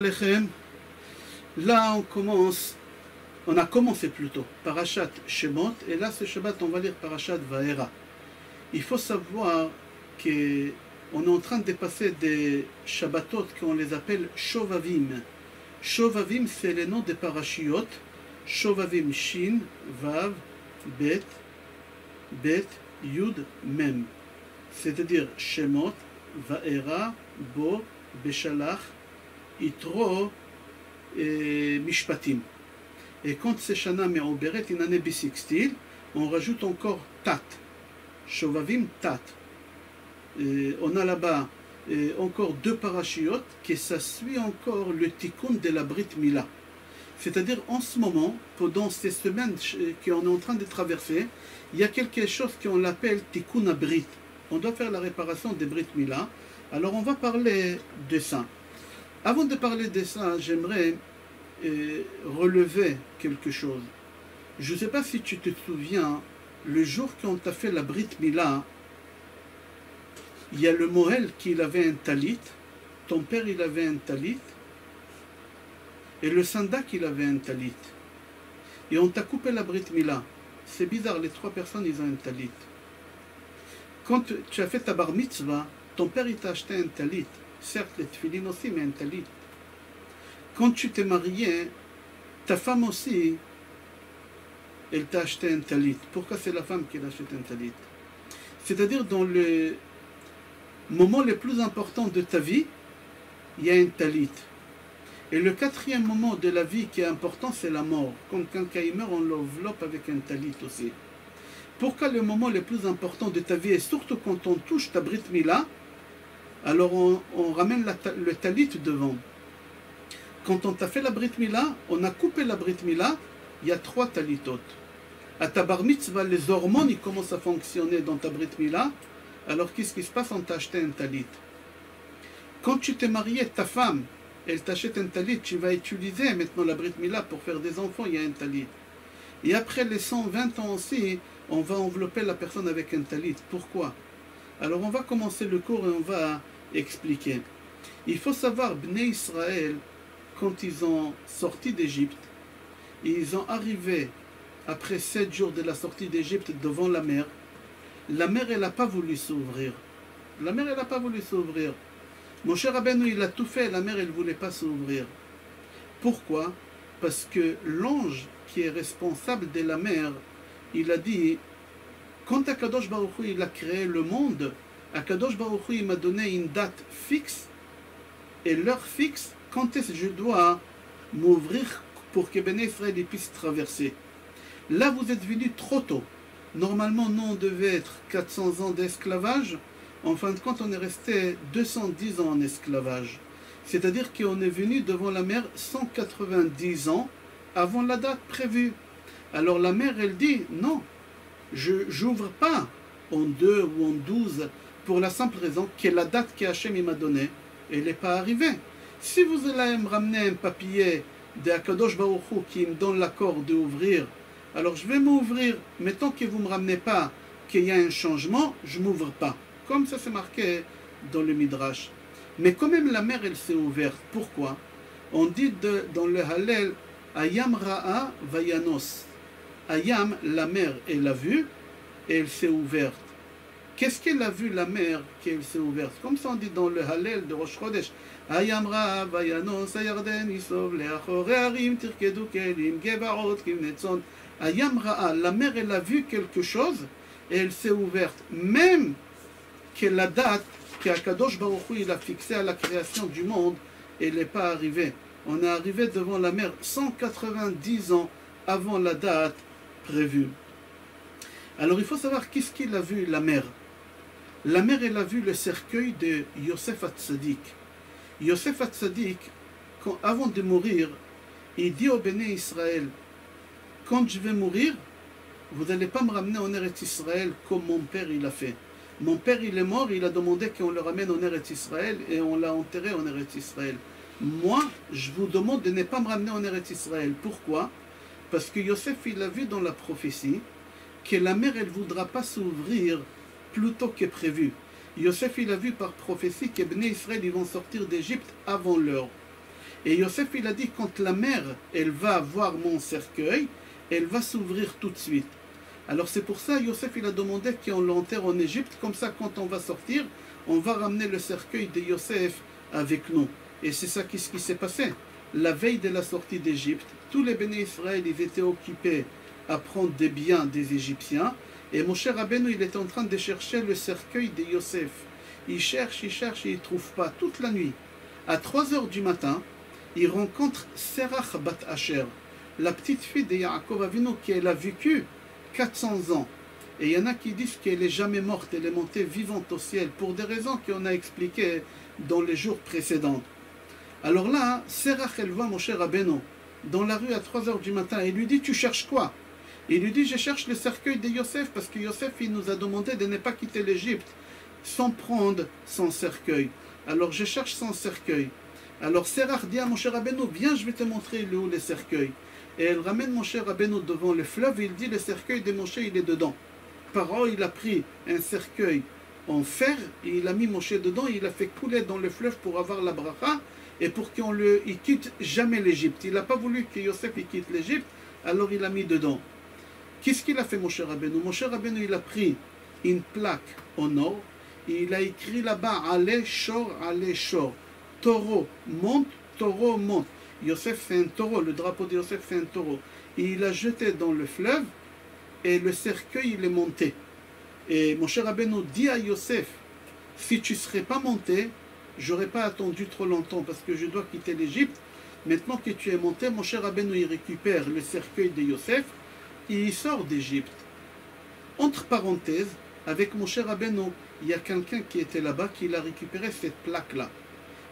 Lechem. Là, on a commencé plutôt, Parashat Shemot, et là, ce Shabbat, on va lire Parashat Vaera. Il faut savoir qu'on est en train de passer des Shabbatot qu'on les appelle Shovavim. Shovavim, c'est le nom des parashiot. Shovavim, Shin, Vav, Bet, Yud, Mem. C'est-à-dire Shemot, Vaera, Bo, Beshalach, Yitro et Mishpatim. Et quand c'est Shana Me'oberet, une année bissextile, on rajoute encore Tat. Shovavim Tat. On a là-bas encore deux parachiotes qui ça suit encore le tikkun de la Brit Mila. C'est-à-dire en ce moment, pendant ces semaines qu'on est en train de traverser, il y a quelque chose qu'on l'appelle tikkun abrit. On doit faire la réparation des Brit Mila. Alors on va parler de ça. Avant de parler de ça, j'aimerais relever quelque chose. Je ne sais pas si tu te souviens, le jour qu'on t'a fait la Brit Mila, il y a le Moël qui avait un talit, ton père il avait un talit, et le Sandak il avait un talit. Et on t'a coupé la Brit Mila. C'est bizarre, les trois personnes ils ont un talit. Quand tu as fait ta bar mitzvah, ton père il t'a acheté un talit. Certes, les tefillin aussi, mais un talit. Quand tu t'es marié, ta femme aussi, elle t'a acheté un talit. Pourquoi c'est la femme qui achète un talit? C'est-à-dire, dans le moment le plus important de ta vie, il y a un talit. Et le quatrième moment de la vie qui est important, c'est la mort. Quand quelqu'un meurt, on l'enveloppe avec un talit aussi. Pourquoi le moment le plus important de ta vie, et surtout quand on touche ta Brit Mila, alors on ramène le talit devant. Quand on t'a fait la Brit Mila, on a coupé la Brit Mila, il y a trois talitot. À ta bar mitzvah, les hormones ils commencent à fonctionner dans ta Brit Mila, alors qu'est-ce qui se passe? On t'a acheté un talit. Quand tu t'es marié, ta femme, elle t'achète un talit, tu vas utiliser maintenant la Brit Mila pour faire des enfants, il y a un talit. Et après les 120 ans aussi, on va envelopper la personne avec un talit. Pourquoi? Alors on va commencer le cours et on va expliquer. Il faut savoir, Bnei Israël, quand ils ont sorti d'Égypte, ils ont arrivé après 7 jours de la sortie d'Égypte devant la mer. La mer, elle n'a pas voulu s'ouvrir. La mer, elle n'a pas voulu s'ouvrir. Moshe Rabbeinu, il a tout fait, la mer, elle ne voulait pas s'ouvrir. Pourquoi? Parce que l'ange qui est responsable de la mer, il a dit, quand Akadosh Baruch Hu, il a créé le monde, Akadosh Baruch Hu, il m'a donné une date fixe, et l'heure fixe, quand est-ce que je dois m'ouvrir pour que Bnei Israël puisse traverser. Là, vous êtes venus trop tôt. Normalement, nous, on devait être 400 ans d'esclavage. En fin de compte, on est resté 210 ans en esclavage. C'est-à-dire qu'on est venu devant la mer 190 ans avant la date prévue. Alors la mer, elle dit, non, je n'ouvre pas en 2 ou en 12 pour la simple raison que la date qu'Hachem m'a donnée, elle n'est pas arrivée. Si vous allez me ramener un papier de Akadosh Baruch Hu qui me donne l'accord d'ouvrir, alors je vais m'ouvrir, mais tant que vous ne me ramenez pas qu'il y a un changement, je ne m'ouvre pas. Comme ça c'est marqué dans le Midrash. Mais quand même la mer elle s'est ouverte. Pourquoi? On dit dans le Hallel, Ayam Ra'a Vayanos. Ayam, la mer, elle a vu et elle s'est ouverte. Qu'est-ce qu'elle a vu la mer qu'elle s'est ouverte? Comme ça on dit dans le Hallel de Rosh Chodesh. Ayam Ra'a Vayanos, Ayarden Isov, Leachore Harim, Tirkedu Kelim, Gevarot, Kimnetzon. Ayam Ra'a, la mer elle a vu quelque chose et elle s'est ouverte. Même que la date qu'Akadosh Baruch Hu il a fixée à la création du monde, elle n'est pas arrivée. On est arrivé devant la mer 190 ans avant la date prévue. Alors il faut savoir qu'est-ce qu'il a vu la mer. La mer elle a vu le cercueil de Yosef Hatzadik. Yosef Hatzadik, avant de mourir, il dit au Béné Israël, quand je vais mourir, vous n'allez pas me ramener en Eretz Israël comme mon père il a fait. Mon père il est mort, il a demandé qu'on le ramène en Eretz Israël et on l'a enterré en Eretz Israël. Moi, je vous demande de ne pas me ramener en Eretz Israël. Pourquoi? Parce que Yosef il a vu dans la prophétie que la mer elle ne voudra pas s'ouvrir plus tôt que prévu. Yosef il a vu par prophétie que Bnei Israël ils vont sortir d'Égypte avant l'heure. Et Yosef, il a dit, quand la mer, elle va voir mon cercueil, elle va s'ouvrir tout de suite. Alors c'est pour ça, Yosef, il a demandé qu'on l'enterre en Égypte, comme ça, quand on va sortir, on va ramener le cercueil de Yosef avec nous. Et c'est ça qui s'est passé. La veille de la sortie d'Égypte, tous les béné Israël, ils étaient occupés à prendre des biens des Égyptiens, et Moshe Rabbeinu, il est en train de chercher le cercueil de Yosef. Il cherche, et il ne trouve pas toute la nuit. À 3 heures du matin, il rencontre Serach Bat Asher, la petite fille de Yaakov Avinu qui elle a vécu 400 ans. Et il y en a qui disent qu'elle n'est jamais morte, elle est montée vivante au ciel, pour des raisons qu'on a expliquées dans les jours précédents. Alors là, Serach, elle voit Moshe Rabbeinu dans la rue à 3 heures du matin, et il lui dit, tu cherches quoi? Il lui dit, je cherche le cercueil de Yosef, parce que Yosef, il nous a demandé de ne pas quitter l'Égypte sans prendre son cercueil. Alors je cherche son cercueil. Alors Serach dit à Moshe Rabbeinu, viens, je vais te montrer où le cercueil. Et elle ramène Moshe Rabbeinu devant le fleuve, et il dit, le cercueil de Moshe, il est dedans. Paro, il a pris un cercueil en fer, et il a mis Moshe dedans, et il a fait couler dans le fleuve pour avoir la bracha, et pour qu'il ne quitte jamais l'Égypte. Il n'a pas voulu que Yosef il quitte l'Égypte, alors il l'a mis dedans. Qu'est-ce qu'il a fait Moshe Rabbeinu? Moshe Rabbeinu, il a pris une plaque en or, et il a écrit là-bas, Allez, Shor, taureau, monte, taureau, monte. Yosef fait un taureau, le drapeau de Yosef fait un taureau. Et il l'a jeté dans le fleuve, et le cercueil, il est monté. Et Moshe Rabbeinu dit à Yosef, si tu ne serais pas monté, j'aurais pas attendu trop longtemps, parce que je dois quitter l'Égypte. Maintenant que tu es monté, Moshe Rabbeinu, il récupère le cercueil de Yosef, et il sort d'Égypte. Entre parenthèses, avec Moshe Rabbeinu, il y a quelqu'un qui était là-bas, qui a récupéré cette plaque-là.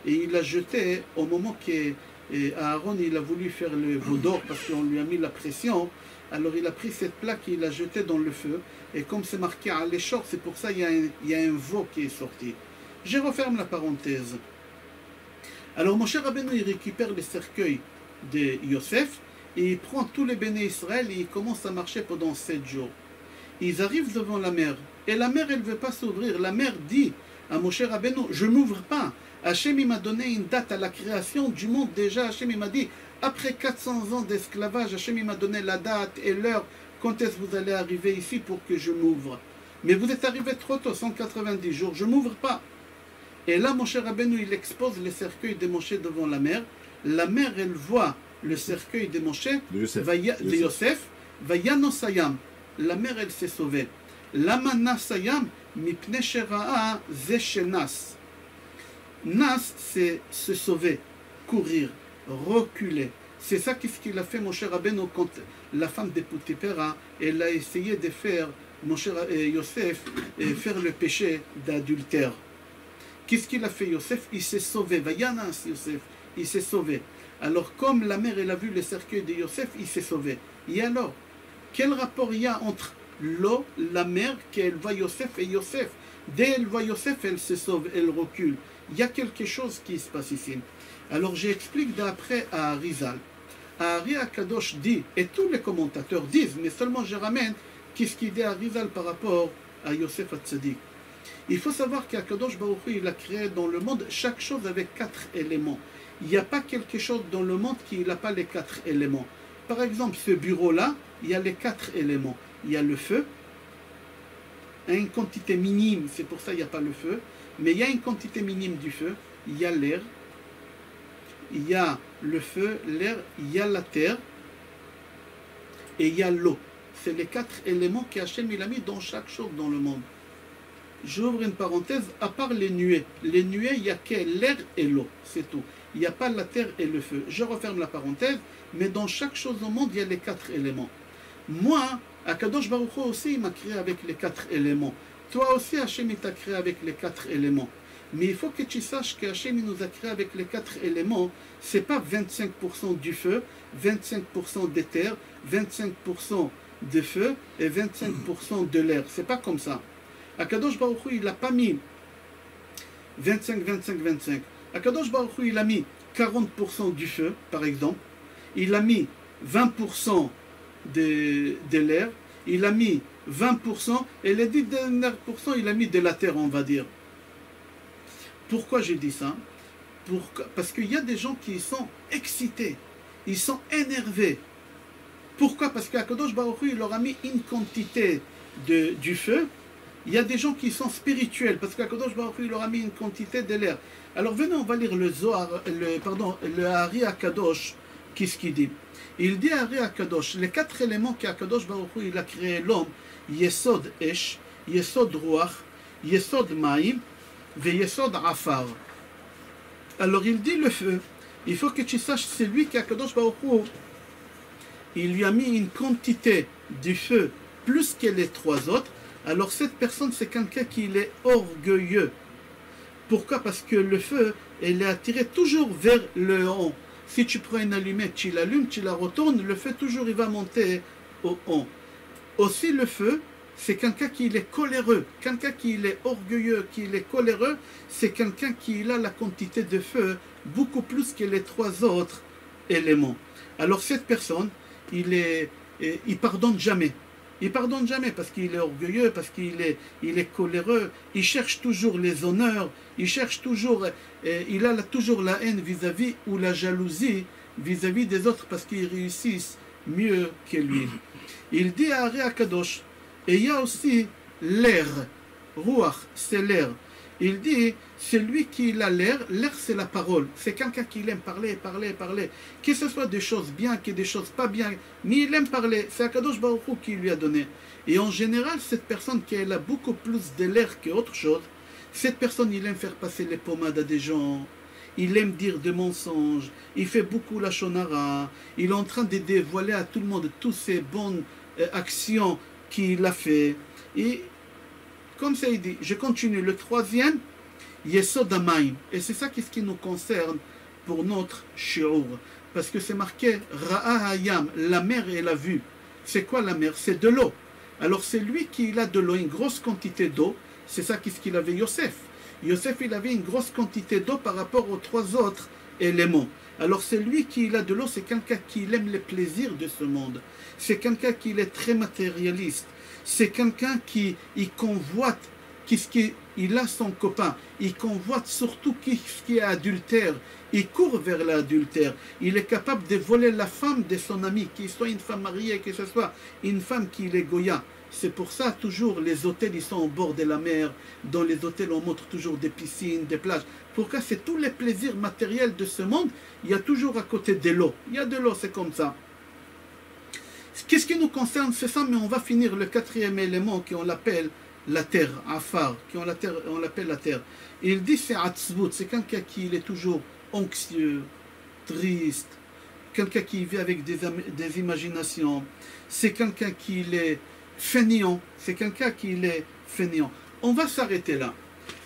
Et il l'a jetée au moment qu'Aaron, il a voulu faire le veau d'or, parce qu'on lui a mis la pression. Alors il a pris cette plaque et il l'a jetée dans le feu. Et comme c'est marqué à l'échor, c'est pour ça qu'il y a un veau qui est sorti. Je referme la parenthèse. Alors Moshe Rabbeinu, il récupère le cercueil de Yosef, et il prend tous les béné Israël, et il commence à marcher pendant 7 jours. Ils arrivent devant la mer, et la mer, elle ne veut pas s'ouvrir. La mer dit à Moshe Rabbeinu, je ne m'ouvre pas. Hachem, il m'a donné une date à la création du monde déjà. Hachem, il m'a dit, après 400 ans d'esclavage, Hachem, il m'a donné la date et l'heure, quand est-ce que vous allez arriver ici pour que je m'ouvre. Mais vous êtes arrivé trop tôt, 190 jours, je ne m'ouvre pas. Et là, Moshe Rabbeinu, il expose le cercueil de Moshe devant la mer. La mer, elle voit le cercueil de Moshe, de Yosef, Vayano Sayam. La mer, elle s'est sauvée. Lamana Sayam, mipne shera'a ze shenas. Nas, c'est se sauver, courir, reculer. C'est ça qu'est-ce qu'il a fait Moshe Rabbeinu quand la femme de Potiphera, elle a essayé de faire Yosef faire le péché d'adultère. Qu'est-ce qu'il a fait Yosef? Il s'est sauvé. Vayanas Yosef, il s'est sauvé. Alors comme la mère elle a vu le cercueil de Yosef, il s'est sauvé. Et alors, quel rapport il y a entre l'eau, la mère, qu'elle voit Yosef et Yosef? Dès qu'elle voit Yosef, elle se sauve, elle recule. Il y a quelque chose qui se passe ici. Alors j'explique d'après à Arizal. Ari Akadosh dit, et tous les commentateurs disent, mais seulement je ramène qu'est-ce qu'il dit à Arizal par rapport à Yosef Hatzadik. Il faut savoir qu'Akadosh Baruch Hu, il a créé dans le monde chaque chose avec 4 éléments. Il n'y a pas quelque chose dans le monde qui n'a pas les 4 éléments. Par exemple, ce bureau-là, il y a les 4 éléments. Il y a le feu, à une quantité minime, c'est pour ça qu'il n'y a pas le feu, mais il y a une quantité minime du feu, il y a l'air, il y a le feu, l'air, il y a la terre, et il y a l'eau. C'est les 4 éléments qu'Hachem il a mis dans chaque chose dans le monde. J'ouvre une parenthèse, à part les nuées. Les nuées, il n'y a que l'air et l'eau, c'est tout. Il n'y a pas la terre et le feu. Je referme la parenthèse, mais dans chaque chose au monde, il y a les 4 éléments. Moi, Akadosh Baruch Hu aussi, il m'a créé avec les 4 éléments. Toi aussi, Hachem, il t'a créé avec les 4 éléments. Mais il faut que tu saches qu'Hachem, il nous a créé avec les 4 éléments. Ce n'est pas 25% du feu, 25% des terres, 25% de feu et 25% de l'air. C'est pas comme ça. Akadosh Baruch Hu, il n'a pas mis 25, 25, 25. Akadosh Baruch Hu, il a mis 40% du feu, par exemple. Il a mis 20% de l'air. Il a mis 20% et les 10 derniers pourcents, il a mis de la terre, on va dire. Pourquoi j'ai dit ça? Parce qu'il y a des gens qui sont excités, ils sont énervés. Pourquoi? Parce qu'Akadosh Baruch Hu, il leur a mis une quantité du feu. Il y a des gens qui sont spirituels, parce qu'Akadosh Baruch Hu, il leur a mis une quantité de l'air. Alors venez, on va lire le Zohar, le Hari Akadosh, qu'est-ce qu'il dit? Il dit à Hari Akadosh, les 4 éléments qu'Akadosh Baruch Hu, il a créé l'homme, Yesod Esh, Yesod Ruach, Yesod Maïm, ve Yesod Afar. Alors il dit le feu, il faut que tu saches, c'est lui qu'Akadosh Baruch Hu, il lui a mis une quantité du feu plus que les 3 autres. Alors cette personne, c'est quelqu'un qui est orgueilleux. Pourquoi? Parce que le feu, il est attiré toujours vers le haut. Si tu prends une allumette, tu l'allumes, tu la retournes, le feu toujours il va monter au haut. Aussi le feu, c'est quelqu'un qui est coléreux. Quelqu'un qui est orgueilleux, qui est coléreux, c'est quelqu'un qui a la quantité de feu beaucoup plus que les 3 autres éléments. Alors cette personne, il pardonne jamais. Il pardonne jamais parce qu'il est orgueilleux, parce qu'il est coléreux. Il cherche toujours les honneurs. Il cherche toujours, il a toujours la haine vis-à-vis ou la jalousie vis-à-vis des autres parce qu'ils réussissent mieux que lui. Il dit à Hari Akadosh, et il y a aussi l'air. Ruach, c'est l'air. Il dit, celui qui a l'air c'est la parole. C'est quelqu'un qui aime parler, parler, parler. Que ce soit des choses bien, que des choses pas bien, mais il aime parler. C'est Akadosh Baruch Hu qui lui a donné. Et en général, cette personne qui a beaucoup plus de l'air qu'autre chose, cette personne, il aime faire passer les pommades à des gens. Il aime dire des mensonges. Il fait beaucoup la shonara. Il est en train de dévoiler à tout le monde toutes ces bonnes actions qu'il a fait. Et comme ça, il dit, je continue. Le 3e, Yesod Hamayim. Et c'est ça qui nous concerne pour notre shiur. Parce que c'est marqué Ra'a Hayam, la mer et la vue. C'est quoi la mer? C'est de l'eau. Alors c'est lui qui a de l'eau, une grosse quantité d'eau. C'est ça qu'est-ce qu'il avait Yosef. Yosef, il avait une grosse quantité d'eau par rapport aux 3 autres éléments. Alors c'est lui qui a de l'eau, c'est quelqu'un qui aime les plaisirs de ce monde. C'est quelqu'un qui est très matérialiste. C'est quelqu'un qui convoite, il a son copain, il convoite surtout ce qui est adultère, il court vers l'adultère, il est capable de voler la femme de son ami, qu'il soit une femme mariée, que ce soit une femme qui est Goya. C'est pour ça toujours les hôtels ils sont au bord de la mer, dans les hôtels on montre toujours des piscines, des plages. Pourquoi? C'est tous les plaisirs matériels de ce monde, il y a toujours à côté de l'eau, il y a de l'eau, c'est comme ça. Qu'est-ce qui nous concerne? C'est ça, mais on va finir le 4e élément qu'on l'appelle la terre, Afar, on l'appelle la terre. Il dit c'est Atzvut, c'est quelqu'un qui est toujours anxieux, triste, quelqu'un qui vit avec des imaginations, c'est quelqu'un qui est fainéant, c'est quelqu'un qui est fainéant. On va s'arrêter là.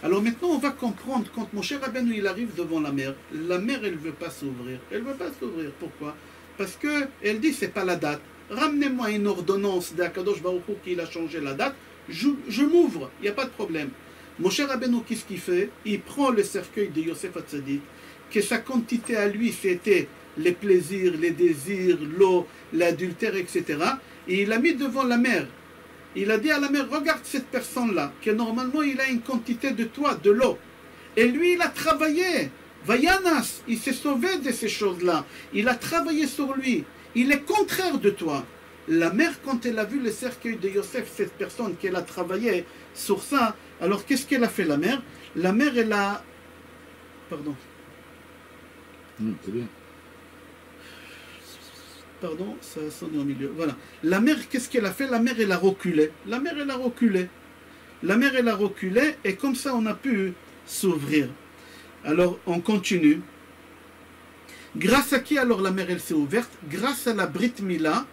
Alors maintenant on va comprendre, quand Moshe Rabbeinu il arrive devant la mer elle ne veut pas s'ouvrir. Elle ne veut pas s'ouvrir, pourquoi? Parce qu'elle dit c'est pas la date. Ramenez-moi une ordonnance d'Akadosh Baruch Hu qui a changé la date, je m'ouvre, il n'y a pas de problème. Moshe Rabbeinu, qu'est-ce qu'il fait? Il prend le cercueil de Yosef Hatzadik, que sa quantité à lui c'était les plaisirs, les désirs, l'eau, l'adultère, etc. Et il l'a mis devant la mer. Il a dit à la mer, regarde cette personne-là, que normalement il a une quantité de toi, de l'eau. Et lui, il a travaillé. Vayanas, il s'est sauvé de ces choses-là. Il a travaillé sur lui. Il est contraire de toi. La mère, quand elle a vu le cercueil de Yosef, cette personne qu'elle a travaillé sur ça, alors qu'est-ce qu'elle a fait la mère? La mère, elle a... Pardon. C'est bien. Pardon, ça sonne au milieu. Voilà. La mère, qu'est-ce qu'elle a fait? La mère, elle a reculé. La mère, elle a reculé. La mère, elle a reculé et comme ça, on a pu s'ouvrir. Alors, on continue. Grâce à qui alors la mer elle s'est ouverte? Grâce à la Brit Mila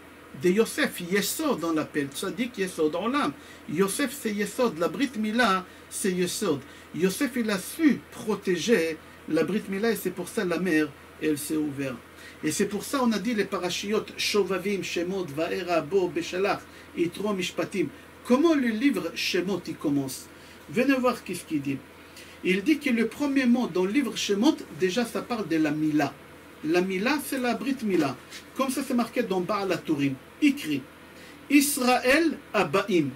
de Yosef, Yesod on l'appelle, Tzadik Yesod dans l'âme. Yosef c'est Yesod, la Brit Mila c'est Yesod. Yosef il a su protéger la Brit Mila et c'est pour ça la mer elle s'est ouverte. Et c'est pour ça on a dit les parashiot Shovavim, Shemot, Vaera, Bo, Beshalach, Yitro, Mishpatim. Comment le livre Shemot il commence? Venez voir qu'est-ce qu'il dit. Il dit que le premier mot dans le livre Shemot, déjà ça parle de la Mila. La Mila, c'est la Brit Mila. Comme ça, c'est marqué dans Baal HaTurim. Écrit Israël Abaim.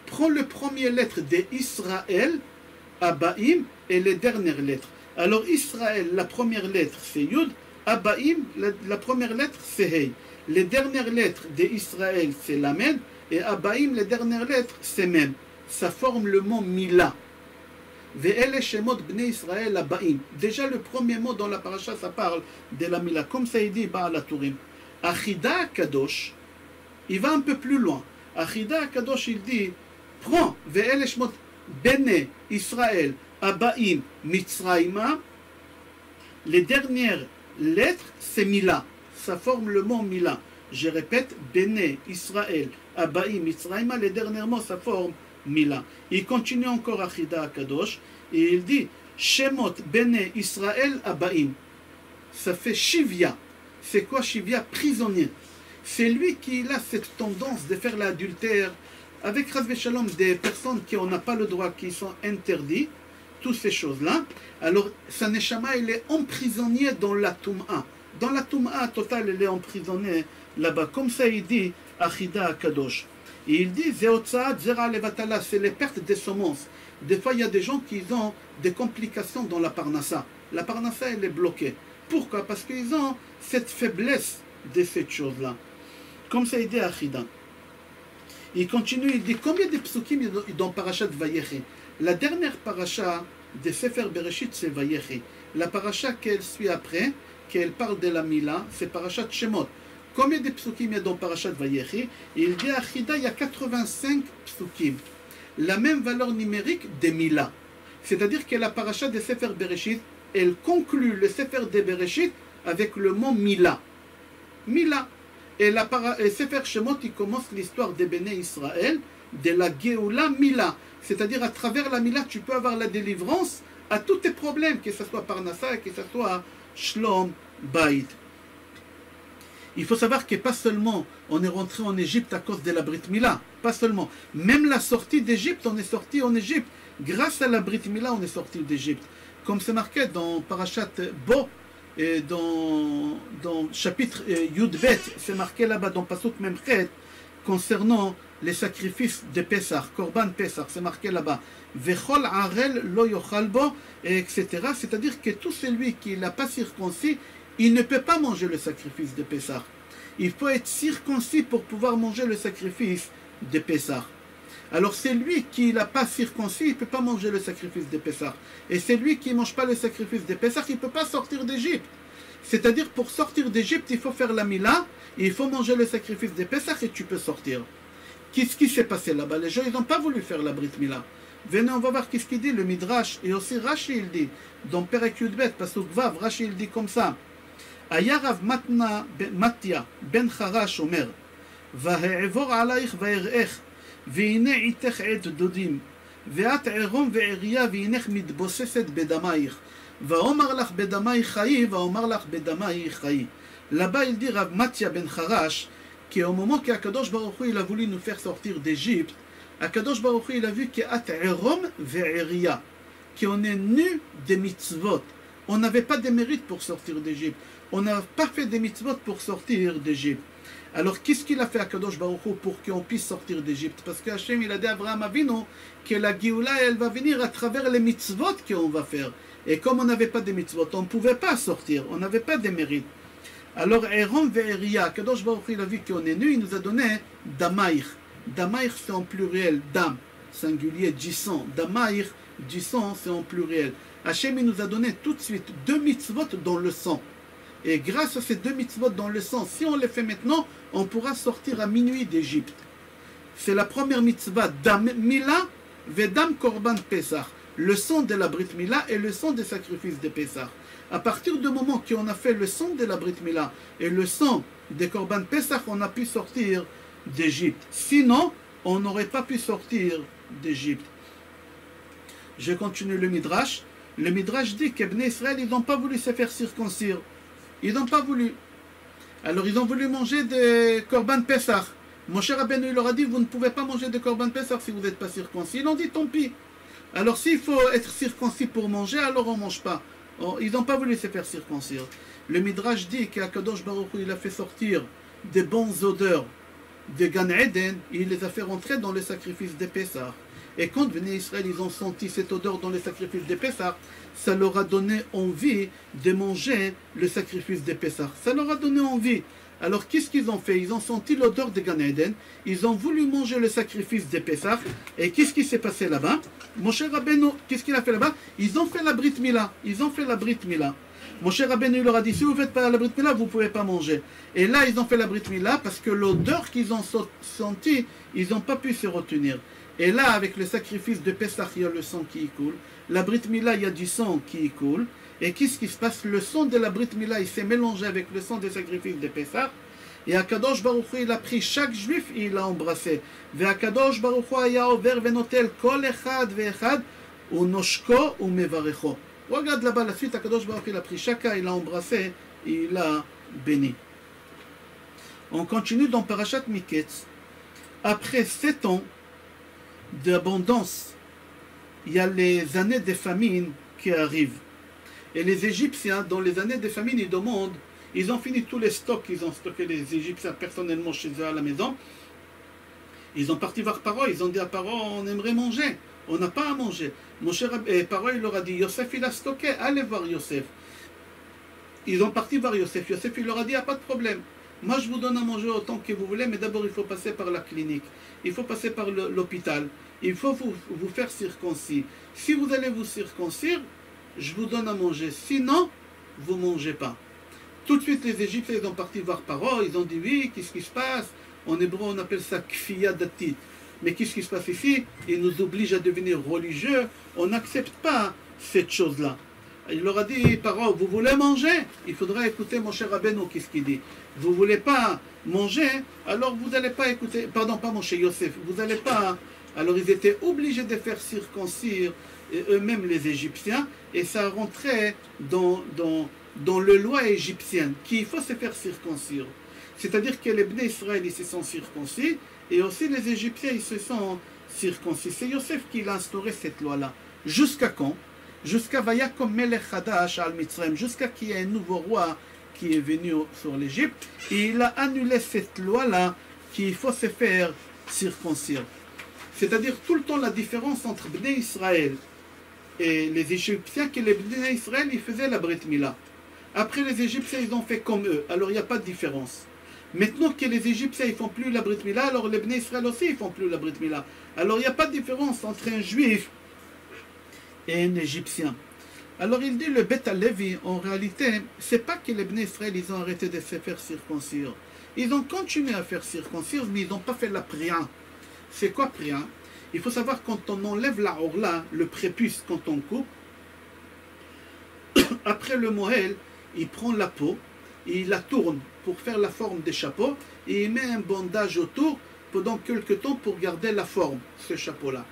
Prends le premier lettre de Israël Abaim et les dernières lettres. Alors Israël, la première lettre c'est Yud, Abaim, la première lettre c'est Hey. Les dernières lettres d'Israël c'est Lamed, et Abaim, les dernières lettres c'est Mem. Ça forme le mot Mila. Ve'ele Shemot Bnei Israël Abaim. Déjà le premier mot dans la paracha ça parle de la Mila, comme ça il dit Baal HaTurim. Achida Kadosh, il va un peu plus loin. Achida Kadosh il dit, prends Ve'ele Shemot Bnei Israël Abaim Mitzrayma, les dernières lettres c'est Mila, ça forme le mot Mila. Je répète, Bnei Israël Abaim Mitzrayma, les derniers mots ça forme Mila. Il continue encore Achida Kadosh et il dit Shemot Bnei Israël Abaim, ça fait Shivya. C'est quoi Shivya? Prisonnier. C'est lui qui a cette tendance de faire l'adultère avec Chas Shalom des personnes qui n'ont pas le droit, qui sont interdits, toutes ces choses-là. Alors, sa neshama, il est emprisonné dans la Toum'a. Dans la Toum'a totale, il est emprisonné là-bas. Comme ça, il dit Achida Kadosh. Et il dit Zeotzaat Zera Levatala, c'est les pertes des semences. Des fois, il y a des gens qui ont des complications dans la Parnassa. La Parnassa, elle est bloquée. Pourquoi? Parce qu'ils ont cette faiblesse de cette chose-là. Comme ça, il dit Achida. Il continue, il dit combien de psukim dans Parashat Vayechi? La dernière paracha de Sefer Bereshit, c'est Vayechi. La paracha qu'elle suit après, qu'elle parle de la Mila, c'est Parashat Shemot. Combien de psukim il y a dans Parashat Vayechi? Il dit à Chida, il y a 85 psukim. La même valeur numérique des Mila. C'est-à-dire que la paracha de Sefer Bereshit, elle conclut le Sefer de Bereshit avec le mot Mila. Mila. Et Sefer Shemot, il commence l'histoire des Béné Israël, de la Géoula Mila. C'est-à-dire, à travers la Mila, tu peux avoir la délivrance à tous tes problèmes, que ce soit Parnassa, que ce soit Shlom, Baïd. Il faut savoir que pas seulement on est rentré en Égypte à cause de la Brit Mila, pas seulement. Même la sortie d'Égypte, on est sorti en Égypte. Grâce à la Brit Mila, on est sorti d'Égypte. Comme c'est marqué dans Parashat Bo, et dans chapitre Yud-Bet, c'est marqué là-bas dans Pasuk Memchet, concernant les sacrifices de Pessah, Korban Pessah, c'est marqué là-bas. Vechol arel lo yochal bo, etc. C'est-à-dire que tout celui qui n'a pas circoncis, il ne peut pas manger le sacrifice de Pessah. Il faut être circoncis pour pouvoir manger le sacrifice de Pessah. Alors c'est lui qui n'a pas circoncis, il ne peut pas manger le sacrifice de Pessah. Et c'est lui qui ne mange pas le sacrifice de Pessah, il ne peut pas sortir d'Égypte. C'est-à-dire pour sortir d'Égypte, il faut faire la Mila, et il faut manger le sacrifice de Pessah et tu peux sortir. Qu'est-ce qui s'est passé là-bas? Les gens, ils n'ont pas voulu faire la Brit Mila. Venez, on va voir qu'est-ce qu'il dit, le Midrash. Et aussi Rashi, il dit, dans Perek Yudbet, Pasuk Vav, Rashi, il dit comme ça. Ayarav Matya ben Charash Omer, Vahe'evor alayich vaher'ech, והנה איתך עת דודים, ואת עירום ועריה והנך מתבוססת בדמייך, ואומר לך בדמייך חיי, ואומר לך בדמייך חיי. Là-bas il dit Rav Matya ben Charash, qu'au moment qu'Akadosh Baruch Hu il a voulu nous faire sortir d'Égypte, Akadosh Baruch Hu il a vu qu'at Erom ve'eria, qu'on est nu des mitzvot. On n'avait pas de mérite pour sortir d'Égypte. On n'a pas fait des mitzvot pour sortir d'Égypte. Alors, qu'est-ce qu'il a fait à Kadosh Baruch Hu pour qu'on puisse sortir d'Égypte? Parce qu'Hachem, il a dit à Abraham Avinu que la Géoula, elle va venir à travers les mitzvot qu'on va faire. Et comme on n'avait pas de mitzvot, on ne pouvait pas sortir, on n'avait pas de mérite. Alors, Erom ve'eria, Kadosh Baruch Hu, il a vu qu'on est nu, il nous a donné Damaïr. Damaïr, c'est en pluriel, Dam, singulier, du sang. Damaïr, du sang, c'est en pluriel. Hachem, il nous a donné tout de suite 2 mitzvot dans le sang. Et grâce à ces 2 mitzvot dans le sang, si on les fait maintenant, on pourra sortir à minuit d'Égypte. C'est la première mitzvah, Dam Mila, Vedam Korban Pesach. Le sang de la Brit Mila et le sang des sacrifices de Pesach. À partir du moment qu'on a fait le sang de la Brit Mila et le sang des Korban Pesach, on a pu sortir d'Égypte. Sinon, on n'aurait pas pu sortir d'Égypte. Je continue le Midrash. Le Midrash dit que Bnei Israël, ils n'ont pas voulu se faire circoncire. Ils n'ont pas voulu. Alors ils ont voulu manger des Korban Pesach. Moshe Rabbeinu il leur a dit, vous ne pouvez pas manger de Korban Pesach si vous n'êtes pas circoncis. Ils ont dit, tant pis. Alors s'il faut être circoncis pour manger, alors on ne mange pas. Ils n'ont pas voulu se faire circoncire. Le Midrash dit qu'Akadosh Baruch Hu, il a fait sortir des bonnes odeurs de Gan Eden, et il les a fait rentrer dans le sacrifice de Pesach. Et quand Bnei Israël, ils ont senti cette odeur dans les sacrifices de Pessah, ça leur a donné envie de manger le sacrifice de Pessah. Ça leur a donné envie. Alors qu'est-ce qu'ils ont fait? Ils ont senti l'odeur de Gan Eden, ils ont voulu manger le sacrifice de Pessah, et qu'est-ce qui s'est passé là-bas? Moshe Rabbeinu, qu'est-ce qu'il a fait là-bas? Ils ont fait la Brit Mila. Ils ont fait la Brit Mila. Moshe Rabbeinu il leur a dit, si vous ne faites pas la Brit Mila, vous ne pouvez pas manger. Et là, ils ont fait la Brit Mila parce que l'odeur qu'ils ont senti, ils n'ont pas pu se retenir. Et là, avec le sacrifice de Pessah, il y a le sang qui y coule. La Brit Mila, il y a du sang qui y coule. Et qu'est-ce qui se passe? Le sang de la Brit Mila, il s'est mélangé avec le sang des sacrifices de Pessah. Et Akadosh Baruch Hu, il a pris chaque juif et il l'a embrassé. Ve Akadosh Baruch Hu aya over venotel kol echad ve'echad unoshko umevarecho. Regarde là-bas la suite, Akadosh Baruch Hu, il a pris chacun, il l'a embrassé et il l'a béni. On continue dans Parashat Miketz. Après 7 ans d'abondance, il y a les années de famine qui arrivent. Et les Égyptiens, dans les années de famine, ils demandent, ils ont fini tous les stocks, ils ont stocké les Égyptiens personnellement chez eux à la maison. Ils ont parti voir Paro, ils ont dit à Paro, on aimerait manger, on n'a pas à manger. Paro, il leur a dit, Yosef, il a stocké, allez voir Yosef. Ils ont parti voir Yosef. Yosef, il leur a dit, il n'y a pas de problème. Moi, je vous donne à manger autant que vous voulez, mais d'abord, il faut passer par la clinique. Il faut passer par l'hôpital. Il faut vous faire circoncis. Si vous allez vous circoncire, je vous donne à manger. Sinon, vous ne mangez pas. Tout de suite, les Égyptiens, ils ont parti voir Paro. Ils ont dit, oui, qu'est-ce qui se passe? En hébreu, on appelle ça kfiya datit. Mais qu'est-ce qui se passe ici? Ils nous obligent à devenir religieux. On n'accepte pas cette chose-là. Il leur a dit, Paro, vous voulez manger? Il faudra écouter mon cher Rabbeinu, qu'est-ce qu'il dit. Vous ne voulez pas manger? Alors vous n'allez pas écouter, pardon, pas mon cher Yosef, vous n'allez pas. Alors ils étaient obligés de faire circoncire eux-mêmes les Égyptiens, et ça rentrait dans le loi égyptienne, qu'il faut se faire circoncire. C'est-à-dire que les Bnei Israël, ils se sont circoncis, et aussi les Égyptiens, ils se sont circoncis. C'est Yosef qui a instauré cette loi-là. Jusqu'à quand? Jusqu'à Vayakom Melech Hadash al Mitzrayim, jusqu'à qu'il y ait un nouveau roi qui est venu sur l'Égypte, et il a annulé cette loi-là qu'il faut se faire circoncire. C'est-à-dire tout le temps la différence entre Bnei Israël et les Égyptiens, que les Bnei Israël, ils faisaient la Brit Mila. Après les Égyptiens, ils ont fait comme eux, alors il n'y a pas de différence. Maintenant que les Égyptiens, ils ne font plus la Brit Mila, alors les Bnei Israël aussi, ils ne font plus la Brit Mila. Alors il n'y a pas de différence entre un Juif et un Égyptien. Alors il dit, le Beth Levi, en réalité, c'est pas que les Bnei Israël, ils ont arrêté de se faire circoncire. Ils ont continué à faire circoncire, mais ils n'ont pas fait la prière. C'est quoi prière? Il faut savoir, quand on enlève la orla, le prépuce, quand on coupe, après le mohel, il prend la peau, et il la tourne pour faire la forme des chapeaux, et il met un bandage autour pendant quelques temps pour garder la forme, ce chapeau-là.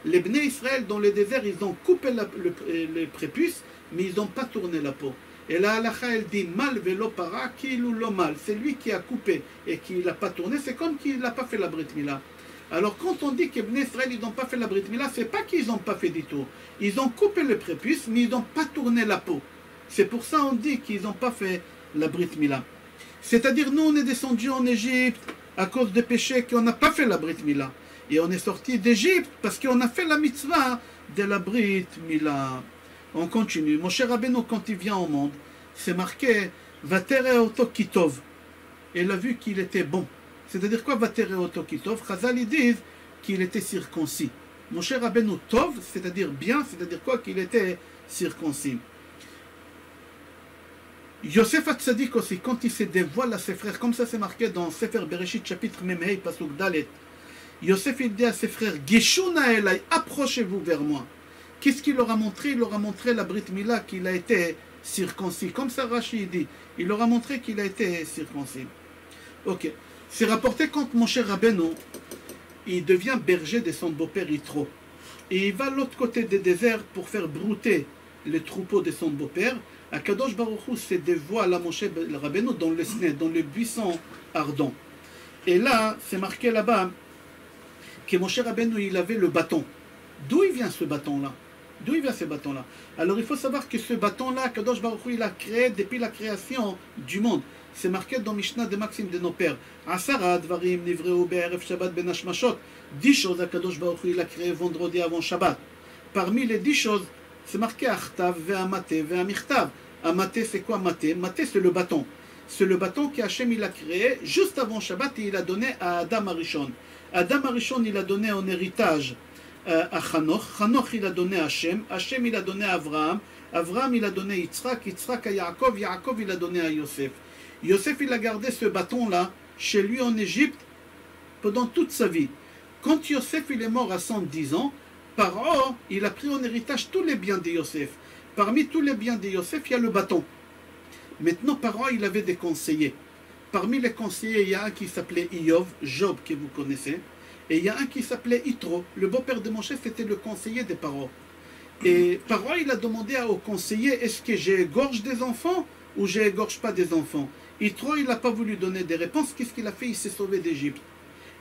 Les Bnei Israël, dans le désert, ils ont coupé le prépuce, mais ils n'ont pas tourné la peau. Et la halakha, elle dit, mal velo para, qui ou lo mal. C'est lui qui a coupé et qui ne l'a pas tourné, c'est comme qu'il n'a pas fait la Brit Mila. Alors quand on dit que Bnei Israël, ils n'ont pas fait la Brit Mila, c'est pas qu'ils n'ont pas fait du tout. Ils ont coupé le prépuce, mais ils n'ont pas tourné la peau. C'est pour ça qu'on dit qu'ils n'ont pas fait la Brit Mila. C'est-à-dire, nous, on est descendus en Égypte à cause de péchés qu'on n'a pas fait la Brit Mila. Et on est sorti d'Égypte parce qu'on a fait la mitzvah de la Brit Mila. On continue. Mon cher Rabbeinu, quand il vient au monde, c'est marqué Vatere Oto Kitov. Il a vu qu'il était bon. C'est-à-dire quoi Vatere Oto Kitov? Chazal, ils disent qu'il était circoncis. Mon cher Rabbeinu Tov, c'est-à-dire bien, c'est-à-dire quoi? Qu'il était circoncis. Yosef Hatzadik aussi, quand il se dévoile à ses frères, comme ça c'est marqué dans Sefer Bereshit, chapitre Memhei, Pasuk Dalet. Yosef il dit à ses frères, Geshuna Elai, approchez-vous vers moi. Qu'est-ce qu'il leur a montré? Il leur a montré la Brit Mila, qu'il a été circoncis. Comme ça Rashi dit, il leur a montré qu'il a été circoncis. Ok. C'est rapporté quand mon cher Rabbeinu, il devient berger de son beau-père Yitro. Et il va de l'autre côté du désert pour faire brouter les troupeaux de son beau-père. Akadosh Baruch Hu se dévoile à mon cher Rabbeinu dans le Sne, dans le buisson ardent. Et là, c'est marqué là-bas que mon cher Rabbeinu, il avait le bâton. D'où il vient ce bâton-là? D'où il vient ce bâton-là? Alors il faut savoir que ce bâton-là, Kadosh Baruch Hu, il a créé depuis la création du monde. C'est marqué dans Mishnah de Maxime de nos pères. Asara dvarim nivreu be'erev Shabbat ben hashmashot. 10 choses à Kadosh Baruch Hu, il a créé vendredi avant Shabbat. Parmi les 10 choses, c'est marqué Achtav ve'amate ve'amichtav. Amate, c'est quoi Mate? Mate, c'est le bâton. C'est le bâton qu'Hachem il a créé juste avant Shabbat et il a donné à Adam Arishon. Adam Arishon, il a donné en héritage à Hanoch. Hanoch, il a donné à Hachem. Hachem, il a donné à Abraham. Abraham, il a donné à Yitzhak. Yitzhak à Yaakov. Yaakov, il a donné à Yosef. Yosef, il a gardé ce bâton-là chez lui en Égypte pendant toute sa vie. Quand Yosef, il est mort à 110 ans, Paro, il a pris en héritage tous les biens de Yosef. Parmi tous les biens de Yosef, il y a le bâton. Maintenant, Paro, il avait des conseillers. Parmi les conseillers, il y a un qui s'appelait Iyov, Job, que vous connaissez. Et il y a un qui s'appelait Yitro. Le beau-père de Moshe, c'était le conseiller de Paro. Et Paro, il a demandé au conseiller, est-ce que j'égorge des enfants ou j'égorge pas des enfants? Yitro, il n'a pas voulu donner des réponses. Qu'est-ce qu'il a fait? Il s'est sauvé d'Égypte.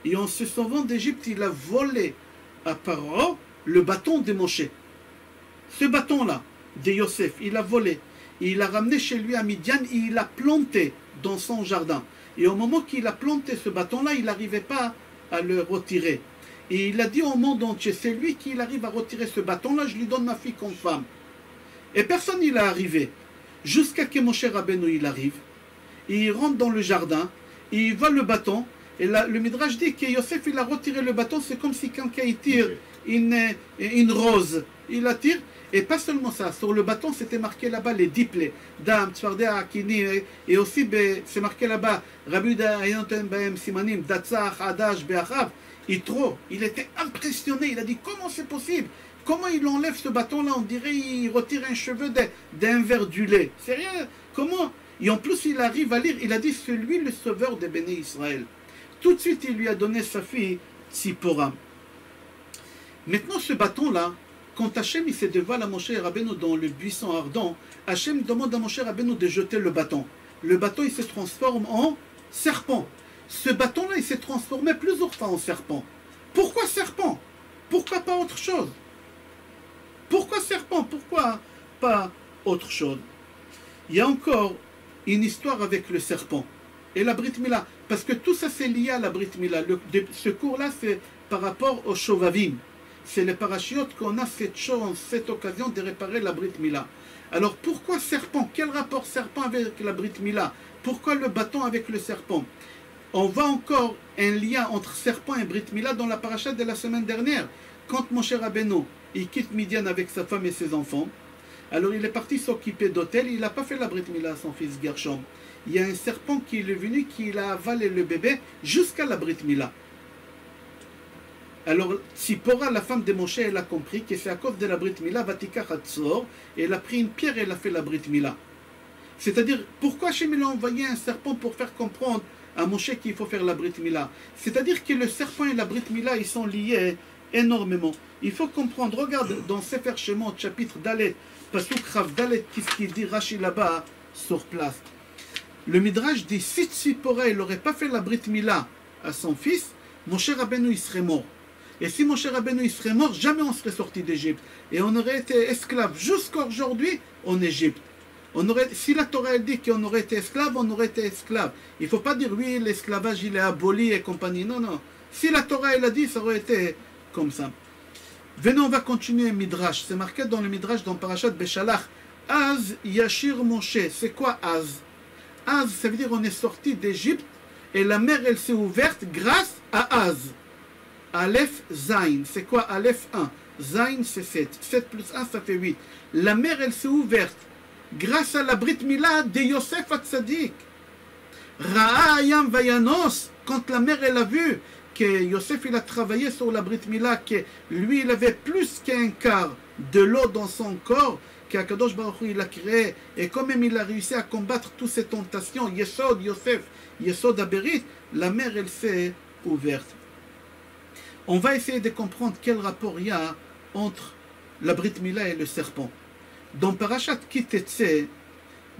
Et en se sauvant d'Égypte, il a volé à Paro le bâton de Moshe. Ce bâton-là, de Yosef, il a volé. Et il l'a ramené chez lui à Midian et il l'a planté dans son jardin. Et au moment qu'il a planté ce bâton-là, il n'arrivait pas à le retirer. Et il a dit au monde entier, c'est lui qui arrive à retirer ce bâton-là, je lui donne ma fille comme femme. Et personne n'y est arrivé. Jusqu'à que Moshe Rabbeinu il arrive. Et il rentre dans le jardin, et il voit le bâton. Et là, le Midrash dit que Yosef il a retiré le bâton, c'est comme si quelqu'un il tire une rose. Il la tire. Et pas seulement ça, sur le bâton c'était marqué là-bas les 10 plaies. Dam, Tzfardea, Akini, et aussi c'est marqué là-bas Rabbi Yehuda Ayontem Baem Simanim, Datzach, Hadash, Be'achav. Yitro, il était impressionné, il a dit comment c'est possible? Comment il enlève ce bâton-là? On dirait il retire un cheveu d'un verre du lait. C'est rien, comment? Et en plus il arrive à lire, il a dit c'est lui le sauveur des Béné Israël. Tout de suite il lui a donné sa fille Tzipora. Maintenant ce bâton-là, quand Hachem il se dévoile à Moshe Rabbeinu dans le buisson ardent, Hachem demande à Moshe Rabbeinu de jeter le bâton. Le bâton il se transforme en serpent. Ce bâton-là il s'est transformé plusieurs fois en serpent. Pourquoi serpent? Pourquoi pas autre chose? Pourquoi serpent? Pourquoi pas autre chose? Il y a encore une histoire avec le serpent et la Brit Mila. Parce que tout ça c'est lié à la Brit Mila. Ce cours-là c'est par rapport au Shovavim. C'est les parachutes qu'on a cette chance, cette occasion de réparer la Brit Mila. Alors pourquoi serpent? Quel rapport serpent avec la Brit Mila? Pourquoi le bâton avec le serpent? On voit encore un lien entre serpent et Brit Mila dans la paracha de la semaine dernière. Quand Moshe Rabbeinu il quitte Midian avec sa femme et ses enfants, alors il est parti s'occuper d'hôtel, il n'a pas fait la Brit Mila à son fils Gershom. Il y a un serpent qui est venu, qui a avalé le bébé jusqu'à la Brit Mila. Alors, Tzipora, la femme de Moshe, elle a compris que c'est à cause de la Brit Mila, Vatika Hatzor, et elle a pris une pierre et elle a fait la Brit Mila. C'est-à-dire, pourquoi Hachem a envoyé un serpent pour faire comprendre à Moshe qu'il faut faire la Brit Mila? C'est-à-dire que le serpent et la Brit Mila, ils sont liés énormément. Il faut comprendre, regarde dans Sefer Shemot, chapitre Dalet, Pasuk Rav Dalet, qu'est-ce qu'il dit Rashi là-bas, sur place. Le Midrash dit, si Tzipora, il n'aurait pas fait la Brit Mila à son fils, Moshe Rabbeinu, il serait mort. Et si Moshe Rabbeinu il serait mort, jamais on serait sorti d'Égypte. Et on aurait été esclave jusqu'à aujourd'hui en Égypte. Si la Torah elle dit qu'on aurait été esclave, on aurait été esclave. Il ne faut pas dire oui, l'esclavage il est aboli et compagnie. Non, non. Si la Torah elle a dit, ça aurait été comme ça. Venez, on va continuer Midrash. C'est marqué dans le Midrash, dans Parashat Beshalach. Az Yashir Moshe. C'est quoi Az? Az, ça veut dire on est sorti d'Égypte et la mer elle s'est ouverte grâce à Az. Aleph Zain, c'est quoi Aleph 1? Zain c'est 7. 7 plus 1 ça fait 8. La mer elle s'est ouverte grâce à la Brit Mila de Yosef Hatzadik. Ra'a Ayam Vayanos, quand la mer elle a vu que Yosef il a travaillé sur la Brit Mila, que lui il avait plus qu'un quart de l'eau dans son corps, qu'Akadosh Baruch Hu il a créé, et quand même il a réussi à combattre toutes ces tentations, Yesod Yosef, Yesod Aberit, la mer elle s'est ouverte. On va essayer de comprendre quel rapport il y a entre la Brit Mila et le serpent. Dans Parashat Kitetse,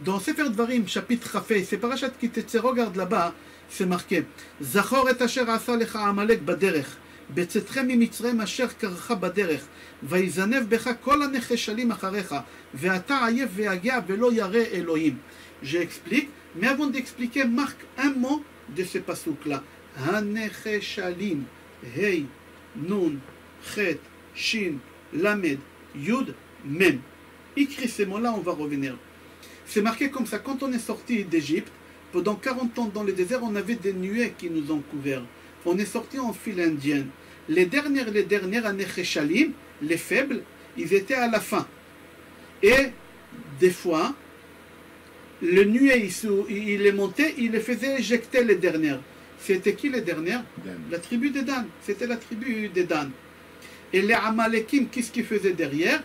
dans Sefer Dvarim, chapitre Rafei, c'est Parashat Kitetse, regarde là-bas, c'est marqué Zachor et asher asa lecha Amalek baderech, בצאתכם ממצרים אשר קרך בדרך, ויזנב בך כל הנחשלים אחריך, ואתה עייף ויגע ולא ירא אלוהים. J'explique, mais avant d'expliquer, marque un mot de ce passouk-là. הנחשלים, ה', נון, ח', שין, למד, יוד, מם. Écris ces mots-là, on va revenir. C'est marqué comme ça, quand on est sorti d'Égypte, pendant 40 ans dans le désert, on avait des nuées qui nous ont couverts. On est sorti en file indienne. Les dernières années Néchéchalim, les faibles, ils étaient à la fin. Et des fois, le nuée, il est monté, il les faisait éjecter les dernières. C'était qui les dernières? Dan. La tribu des Dan. C'était la tribu des Dan. Et les Amalekim, qu'est-ce qu'ils faisaient derrière?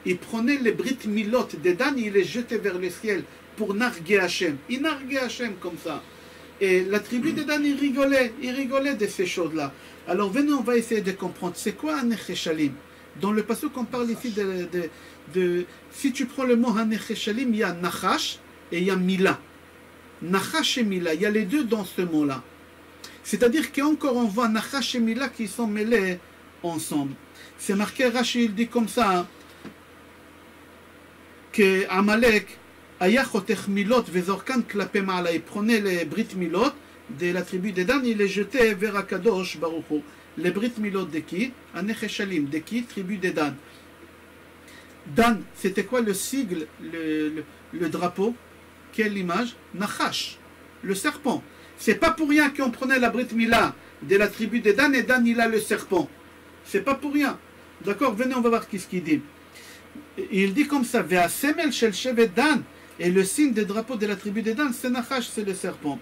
Ils prenaient les Brit Milot des Dan, ils les jetaient vers le ciel pour narguer Hachem. Ils narguaient Hachem comme ça. Et la tribu des Dan, ils rigolaient de ces choses-là. Alors venez, on va essayer de comprendre. C'est quoi un Néchéchalim? Dans le passage qu'on parle ici si tu prends le mot Néchéchalim, il y a Nachash et il y a Mila. Nachash et Mila, il y a les deux dans ce mot-là. C'est-à-dire qu'encore on voit Nachash et Mila qui sont mêlés ensemble. C'est marqué, Rashi, il dit comme ça, que Amalek, Ayachotech Milot, Vezorkan Klapé Ma'ala, il prenait les Brit Milot de la tribu des Dan, il les jetait vers Akadosh Baruch Hu. Les Brit Milot de qui? Anéchéchalim, de qui? Tribu des Dan. Dan, c'était quoi le sigle, le drapeau? Quelle image? Nachash, le serpent. C'est pas pour rien qu'on prenait la Brit Mila de la tribu des Dan et Dan il a le serpent. C'est pas pour rien. D'accord? Venez, on va voir qu'est-ce qu'il dit. Il dit comme ça, Ve'asemel shel shevet Dan, et le signe des drapeaux de la tribu des Dan, c'est Nachash, c'est le serpent.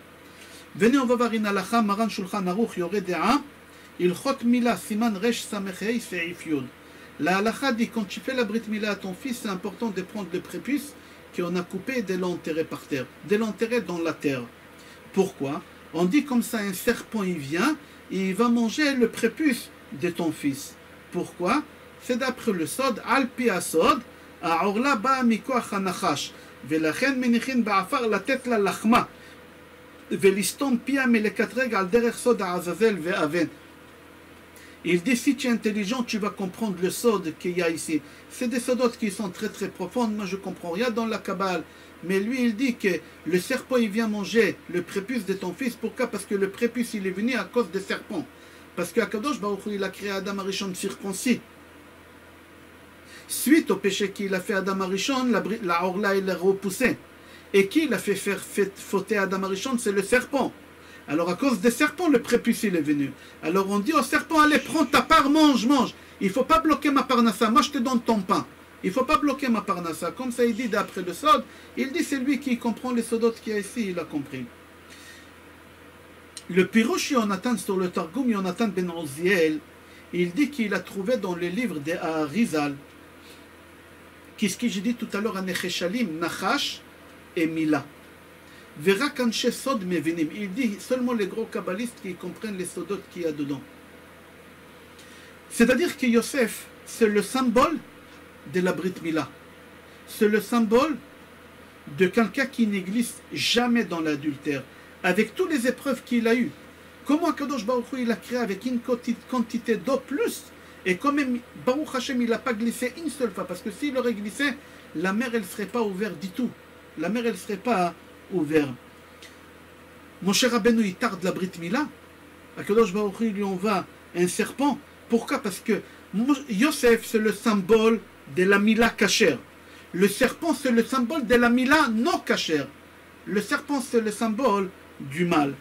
Venez, on va voir in halacha, Maran Shulchan Aruch, Yoreh De'a, Ilchot Mila, Siman Resh Samechei, Seif Yud. La halacha dit, quand tu fais la Brit Mila à ton fils, c'est important de prendre le prépuce qu'on a coupé et de l'enterrer par terre, de l'enterrer dans la terre. Pourquoi? On dit comme ça, un serpent il vient, et il va manger le prépuce de ton fils. Pourquoi? C'est d'après le sod, al pi asod, העורלה באה מכוח הנחש, ולכן מניחין בעפר לתת לה לחמה, ולסתום פיה מלקטרג על דרך סוד העזאזל ואבן. Il dit, si tu es intelligent, tu vas comprendre le sod qu'il y a ici. C'est des sodotes qui sont très très profondes, moi je comprends rien dans la Kabbale. Mais lui il dit que le serpent il vient manger le prépuce de ton fils. Pourquoi? Parce que le prépuce il est venu à cause des serpents. Parce qu'Akadosh Baruch Hu il a créé Adam Arishon circoncis. Suite au péché qu'il a fait Adam Arishon, la Orla il l'a repoussé. Et qui l'a fait faire fauter Adam Arishon? C'est le serpent. Alors à cause des serpents, le prépuce il est venu. Alors on dit au serpent, allez prends ta part, mange. Il ne faut pas bloquer ma parnassa, moi je te donne ton pain. Il ne faut pas bloquer ma parnassa. Comme ça il dit d'après le sod, il dit c'est lui qui comprend les sodotes qu'il y a ici, il a compris. Le Pirosh Yonatan sur le Targum Yonatan ben Oziel, il dit qu'il a trouvé dans le livre de Arizal, qu'est-ce que j'ai dit tout à l'heure à Néchéchalim, Nachash et Mila. Verak anshe sod mevinim. Il dit seulement les gros kabbalistes qui comprennent les sodotes qu'il y a dedans. C'est-à-dire que Yosef, c'est le symbole de la Brit Mila. C'est le symbole de quelqu'un qui néglige jamais dans l'adultère. Avec toutes les épreuves qu'il a eues. Comment Kadosh Baruch Hu il a créé avec une quantité d'eau plus. Et quand même, Baruch Hashem, il n'a pas glissé une seule fois. Parce que s'il aurait glissé, la mer, elle ne serait pas ouverte du tout. La mer, elle ne serait pas ouverte. Moshe Rabbeinu, il tarde la Brit Mila. Akadosh Baruch Hu, il lui envoie un serpent. Pourquoi? Parce que Yosef, c'est le symbole de la Mila cachère. Le serpent, c'est le symbole de la Mila non cachère. Le serpent, c'est le symbole du mal.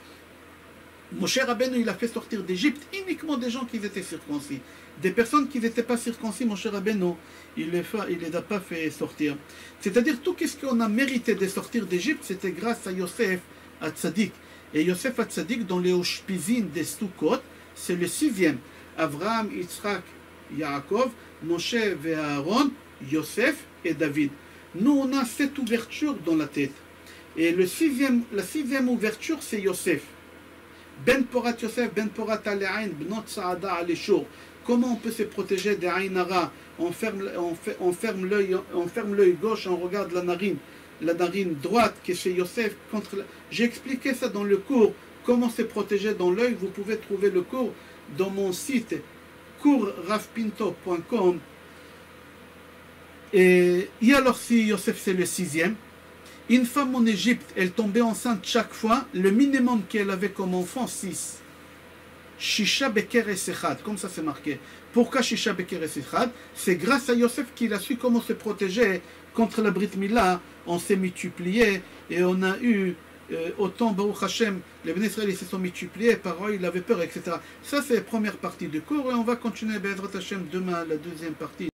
Moshe Rabbeinu, il a fait sortir d'Égypte uniquement des gens qui étaient circoncis. Des personnes qui n'étaient pas circoncis, Moshe Rabbeinu, il les a pas fait sortir. C'est-à-dire, tout ce qu'on a mérité de sortir d'Égypte, c'était grâce à Yosef Hatzadik. Et Yosef Hatzadik, dans les Oshpizin des Sukkot, c'est le 6e. Avraham, Yitzhak, Yaakov, Moshe et Aaron, Yosef et David. Nous, on a 7 ouvertures dans la tête. Et la 6e ouverture, c'est Yosef. Ben Porat Yosef, Ben Porat Ale'ain, Bnot Saada Aleshur. Comment on peut se protéger des Aïnara? On ferme l'œil gauche, on regarde la narine droite, qui c'est Yosef. J'ai expliqué ça dans le cours. Comment se protéger dans l'œil? Vous pouvez trouver le cours dans mon site cours ravpinto.com. Et alors si Yosef c'est le 6e, une femme en Égypte, elle tombait enceinte chaque fois, le minimum qu'elle avait comme enfant, 6. Shisha Bekeres Echad, comme ça c'est marqué. Pourquoi Shisha Bekeres Echad? C'est grâce à Yosef qu'il a su comment se protéger contre la Brit Mila. On s'est multiplié et on a eu autant, Baruch Hashem, les Bnei Israël se sont multipliés, par eux il avait peur, etc. Ça c'est la première partie du cours et on va continuer Be'ezrat Hashem demain, la deuxième partie.